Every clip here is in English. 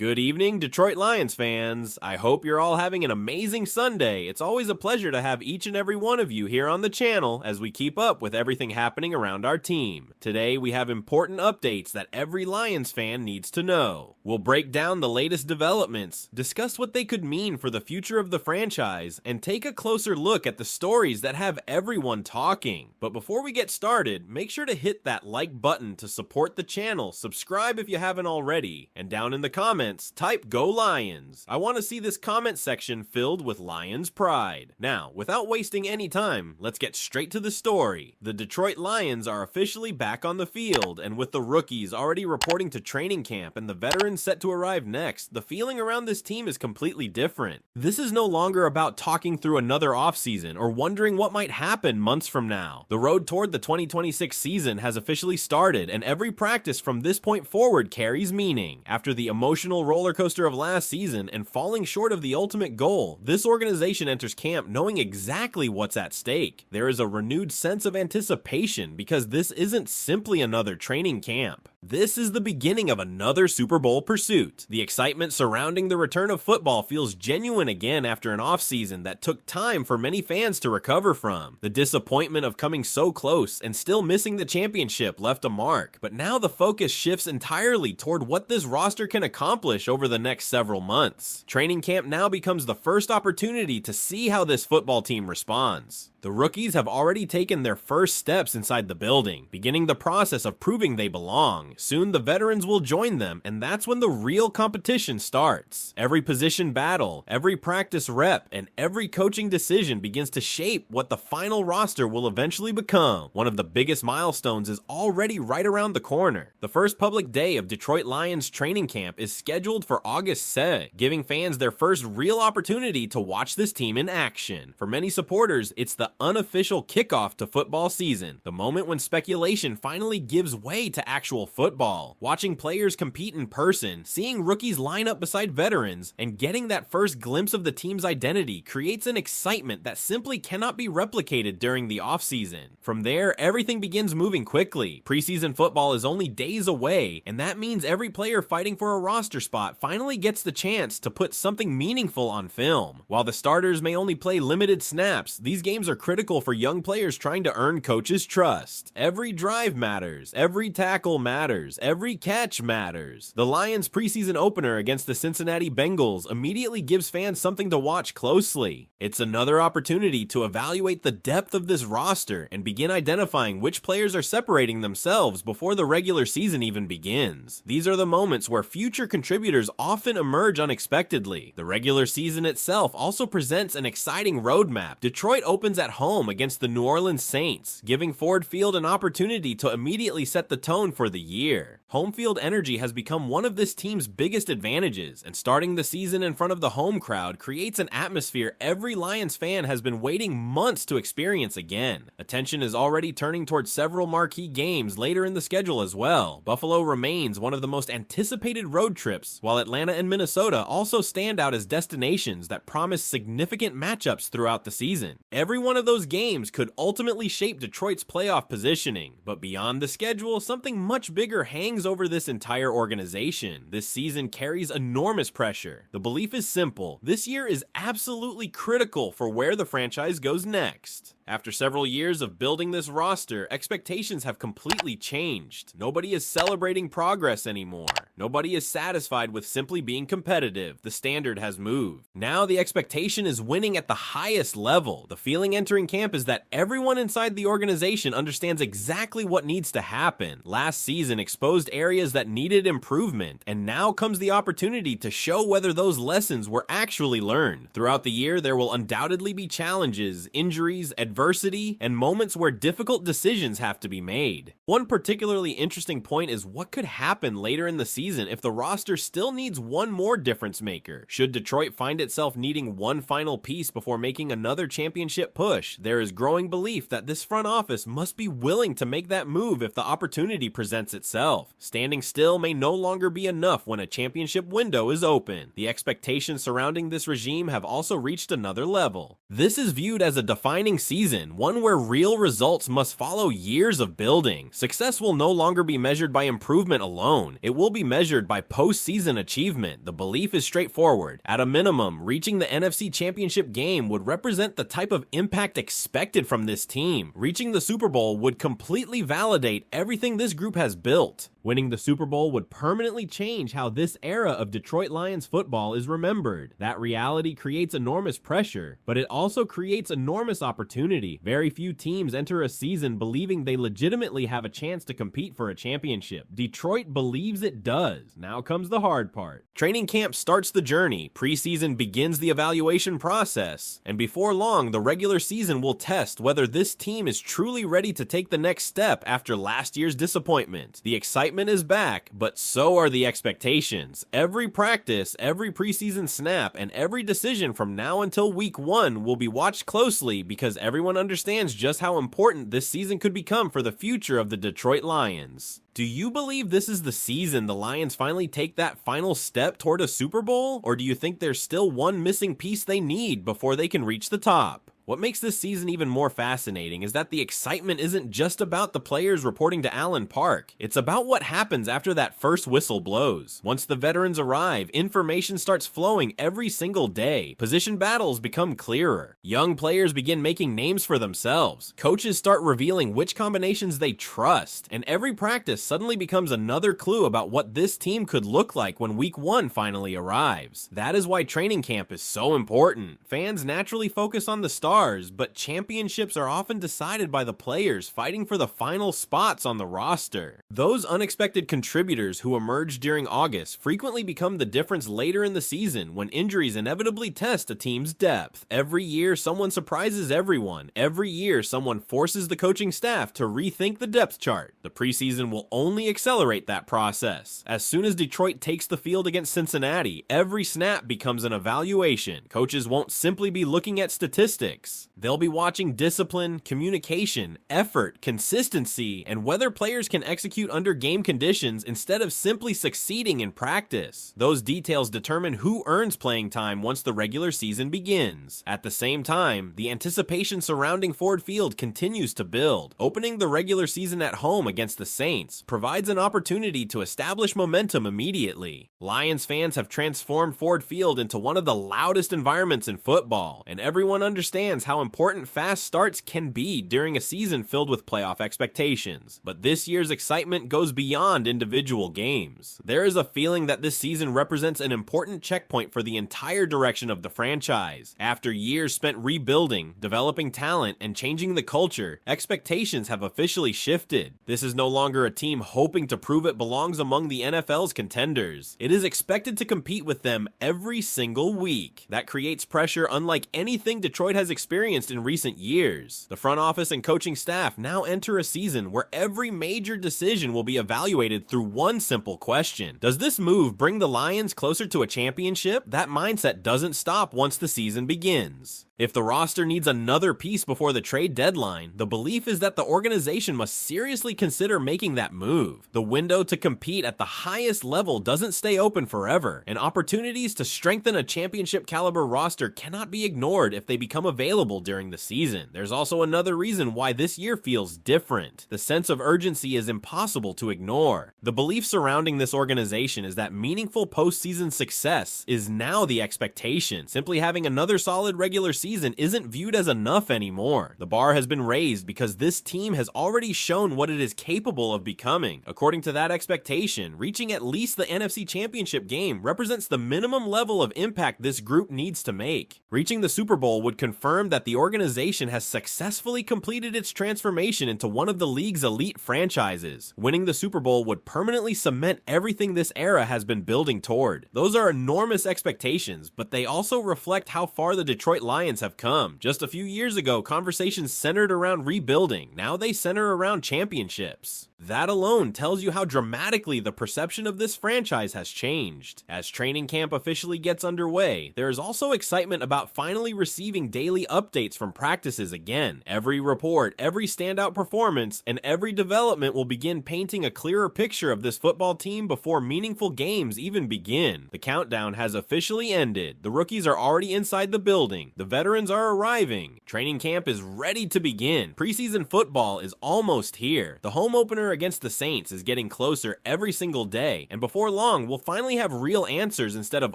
Good evening, Detroit Lions fans. I hope you're all having an amazing Sunday. It's always a pleasure to have each and every one of you here on the channel as we keep up with everything happening around our team. Today, we have important updates that every Lions fan needs to know. We'll break down the latest developments, discuss what they could mean for the future of the franchise, and take a closer look at the stories that have everyone talking. But before we get started, make sure to hit that like button to support the channel, subscribe if you haven't already, and down in the comments, type Go Lions. I want to see this comment section filled with Lions pride. Now, without wasting any time, let's get straight to the story. The Detroit Lions are officially back on the field, and with the rookies already reporting to training camp and the veterans set to arrive next, the feeling around this team is completely different. This is no longer about talking through another offseason or wondering what might happen months from now. The road toward the 2026 season has officially started, and every practice from this point forward carries meaning. After the emotional roller coaster of last season and falling short of the ultimate goal, this organization enters camp knowing exactly what's at stake. There is a renewed sense of anticipation because this isn't simply another training camp. This is the beginning of another Super Bowl pursuit. The excitement surrounding the return of football feels genuine again after an offseason that took time for many fans to recover from. The disappointment of coming so close and still missing the championship left a mark, but now the focus shifts entirely toward what this roster can accomplish over the next several months. Training camp now becomes the first opportunity to see how this football team responds. The rookies have already taken their first steps inside the building, beginning the process of proving they belong. Soon the veterans will join them, and that's when the real competition starts. Every position battle, every practice rep, and every coaching decision begins to shape what the final roster will eventually become. One of the biggest milestones is already right around the corner. The first public day of Detroit Lions training camp is scheduled for August 2nd, giving fans their first real opportunity to watch this team in action. For many supporters, it's the unofficial kickoff to football season, the moment when speculation finally gives way to actual football. Watching players compete in person, seeing rookies line up beside veterans, and getting that first glimpse of the team's identity creates an excitement that simply cannot be replicated during the offseason. From there, everything begins moving quickly. Preseason football is only days away, and that means every player fighting for a roster spot finally gets the chance to put something meaningful on film. While the starters may only play limited snaps, these games are critical for young players trying to earn coaches' trust. Every drive matters, every tackle matters, every catch matters. The Lions' preseason opener against the Cincinnati Bengals immediately gives fans something to watch closely. It's another opportunity to evaluate the depth of this roster and begin identifying which players are separating themselves before the regular season even begins. These are the moments where future contributors often emerge unexpectedly. The regular season itself also presents an exciting roadmap. Detroit opens at home against the New Orleans Saints, giving Ford Field an opportunity to immediately set the tone for the year. Home field energy has become one of this team's biggest advantages, and starting the season in front of the home crowd creates an atmosphere every Lions fan has been waiting months to experience again. Attention is already turning towards several marquee games later in the schedule as well. Buffalo remains one of the most anticipated road trips, while Atlanta and Minnesota also stand out as destinations that promise significant matchups throughout the season. Every one of those games could ultimately shape Detroit's playoff positioning, but beyond the schedule, something much bigger hangs over this entire organization. This season carries enormous pressure. The belief is simple: this year is absolutely critical for where the franchise goes next. After several years of building this roster, expectations have completely changed. Nobody is celebrating progress anymore. Nobody is satisfied with simply being competitive. The standard has moved. Now the expectation is winning at the highest level. The feeling entering camp is that everyone inside the organization understands exactly what needs to happen. Last season exposed areas that needed improvement, and now comes the opportunity to show whether those lessons were actually learned. Throughout the year, there will undoubtedly be challenges, injuries, adversity, and moments where difficult decisions have to be made. One particularly interesting point is what could happen later in the season if the roster still needs one more difference maker. Should Detroit find itself needing one final piece before making another championship push, there is growing belief that this front office must be willing to make that move if the opportunity presents itself. Standing still may no longer be enough when a championship window is open. The expectations surrounding this regime have also reached another level. This is viewed as a defining season, one where real results must follow years of building. Success will no longer be measured by improvement alone. It will be measured measured by postseason achievement, the belief is straightforward. At a minimum, reaching the NFC Championship game would represent the type of impact expected from this team. Reaching the Super Bowl would completely validate everything this group has built. Winning the Super Bowl would permanently change how this era of Detroit Lions football is remembered. That reality creates enormous pressure, but it also creates enormous opportunity. Very few teams enter a season believing they legitimately have a chance to compete for a championship. Detroit believes it does. Now comes the hard part. Training camp starts the journey, preseason begins the evaluation process, and before long, the regular season will test whether this team is truly ready to take the next step after last year's disappointment. The excitement is back, but so are the expectations. Every practice, every preseason snap, and every decision from now until week 1 will be watched closely because everyone understands just how important this season could become for the future of the Detroit Lions. Do you believe this is the season the Lions finally take that final step toward a Super Bowl? Or do you think there's still one missing piece they need before they can reach the top? What makes this season even more fascinating is that the excitement isn't just about the players reporting to Allen Park. It's about what happens after that first whistle blows. Once the veterans arrive, information starts flowing every single day. Position battles become clearer. Young players begin making names for themselves. Coaches start revealing which combinations they trust. And every practice suddenly becomes another clue about what this team could look like when week 1 finally arrives. That is why training camp is so important. Fans naturally focus on the stars, but championships are often decided by the players fighting for the final spots on the roster. Those unexpected contributors who emerge during August frequently become the difference later in the season when injuries inevitably test a team's depth. Every year, someone surprises everyone. Every year, someone forces the coaching staff to rethink the depth chart. The preseason will only accelerate that process. As soon as Detroit takes the field against Cincinnati, every snap becomes an evaluation. Coaches won't simply be looking at statistics. They'll be watching discipline, communication, effort, consistency, and whether players can execute under game conditions instead of simply succeeding in practice. Those details determine who earns playing time once the regular season begins. At the same time, the anticipation surrounding Ford Field continues to build. Opening the regular season at home against the Saints provides an opportunity to establish momentum immediately. Lions fans have transformed Ford Field into one of the loudest environments in football, and everyone understands how important fast starts can be during a season filled with playoff expectations. But this year's excitement goes beyond individual games. There is a feeling that this season represents an important checkpoint for the entire direction of the franchise. After years spent rebuilding, developing talent, and changing the culture, expectations have officially shifted. This is no longer a team hoping to prove it belongs among the NFL's contenders. It is expected to compete with them every single week. That creates pressure unlike anything Detroit has experienced in recent years. The front office and coaching staff now enter a season where every major decision will be evaluated through one simple question. Does this move bring the Lions closer to a championship? That mindset doesn't stop once the season begins. If the roster needs another piece before the trade deadline, the belief is that the organization must seriously consider making that move. The window to compete at the highest level doesn't stay open forever, and opportunities to strengthen a championship caliber roster cannot be ignored if they become available during the season. There's also another reason why this year feels different. The sense of urgency is impossible to ignore. The belief surrounding this organization is that meaningful postseason success is now the expectation. Simply having another solid regular season isn't viewed as enough anymore. The bar has been raised because this team has already shown what it is capable of becoming. According to that expectation, reaching at least the NFC Championship game represents the minimum level of impact this group needs to make. Reaching the Super Bowl would confirm that the organization has successfully completed its transformation into one of the league's elite franchises. Winning the Super Bowl would permanently cement everything this era has been building toward. Those are enormous expectations, but they also reflect how far the Detroit Lions have come. Just a few years ago, conversations centered around rebuilding. Now they center around championships. That alone tells you how dramatically the perception of this franchise has changed. As training camp officially gets underway, there is also excitement about finally receiving daily updates from practices again. Every report, every standout performance, and every development will begin painting a clearer picture of this football team before meaningful games even begin. The countdown has officially ended. The rookies are already inside the building. The veterans are arriving. Training camp is ready to begin. Preseason football is almost here. The home opener opener against the Saints is getting closer every single day, and before long, we'll finally have real answers instead of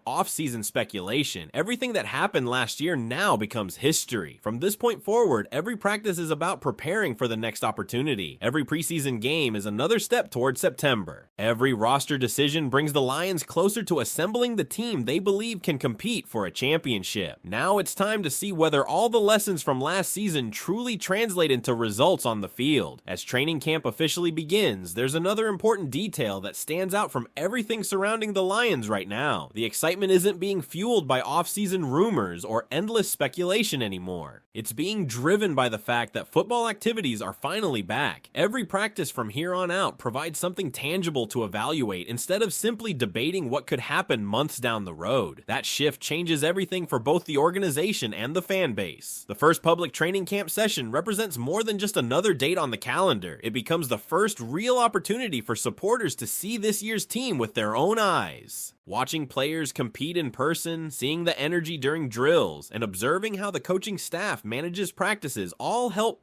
off-season speculation. Everything that happened last year now becomes history. From this point forward, every practice is about preparing for the next opportunity. Every preseason game is another step towards September. Every roster decision brings the Lions closer to assembling the team they believe can compete for a championship. Now it's time to see whether all the lessons from last season truly translate into results on the field. As training camp officially begins, there's another important detail that stands out from everything surrounding the Lions right now. The excitement isn't being fueled by off-season rumors or endless speculation anymore. It's being driven by the fact that football activities are finally back. Every practice from here on out provides something tangible to evaluate instead of simply debating what could happen months down the road. That shift changes everything for both the organization and the fan base. The first public training camp session represents more than just another date on the calendar. It becomes the first real opportunity for supporters to see this year's team with their own eyes. Watching players compete in person, seeing the energy during drills, and observing how the coaching staff manages practices all help